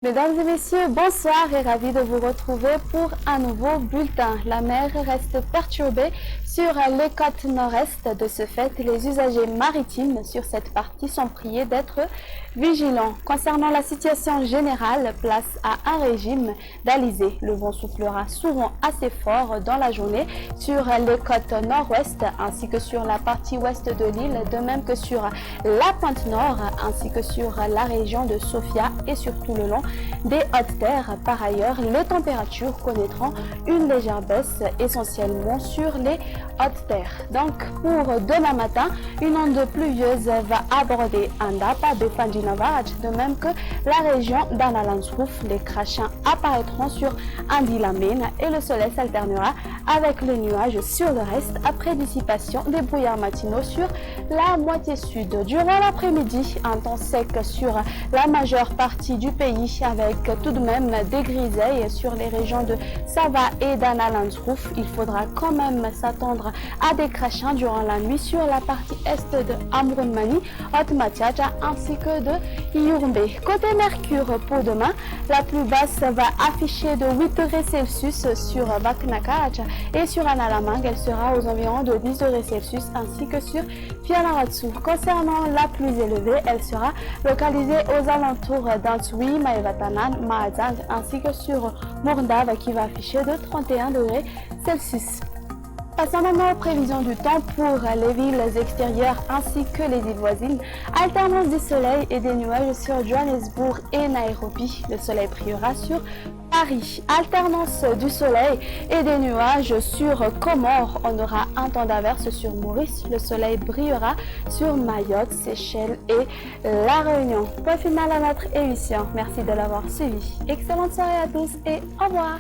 Mesdames et messieurs, bonsoir et ravi de vous retrouver pour un nouveau bulletin. La mer reste perturbée sur les côtes nord-est. De ce fait, les usagers maritimes sur cette partie sont priés d'être vigilants. Concernant la situation générale, place à un régime d'alizé. Le vent soufflera souvent assez fort dans la journée sur les côtes nord-ouest ainsi que sur la partie ouest de l'île, de même que sur la pointe nord ainsi que sur la région de Sofia et surtout le long des hautes terres. Par ailleurs, les températures connaîtront une légère baisse essentiellement sur les hautes terres. Donc pour demain matin, une onde pluvieuse va aborder Andapa de Pandjinavaj, de même que la région d'Analandsrouf. Les crachats apparaîtront sur Andilamine et le soleil s'alternera avec les nuages sur le reste après dissipation des brouillards matinaux sur la moitié sud. Durant l'après-midi, un temps sec sur la majeure partie du pays avec tout de même des grisailles sur les régions de Sava et d'Analandsrouf. Il faudra quand même s'attendre à des crachats durant la nuit sur la partie est de Amrunmani, Haute-Matiaja ainsi que de Yurumbe. Côté Mercure pour demain, la plus basse va afficher de 8 degrés Celsius sur Baknakaj et sur Analamang, elle sera aux environs de 10 degrés Celsius ainsi que sur Fialaratsu. Concernant la plus élevée, elle sera localisée aux alentours d'Ansui, Maevatanan, Mahazang ainsi que sur Mourdav qui va afficher de 31 degrés Celsius. Passons maintenant aux prévisions du temps pour les villes extérieures ainsi que les îles voisines. Alternance du soleil et des nuages sur Johannesburg et Nairobi. Le soleil brillera sur Paris. Alternance du soleil et des nuages sur Comores. On aura un temps d'averse sur Maurice. Le soleil brillera sur Mayotte, Seychelles et La Réunion. Point final à notre émission. Merci de l'avoir suivi. Excellente soirée à tous et au revoir.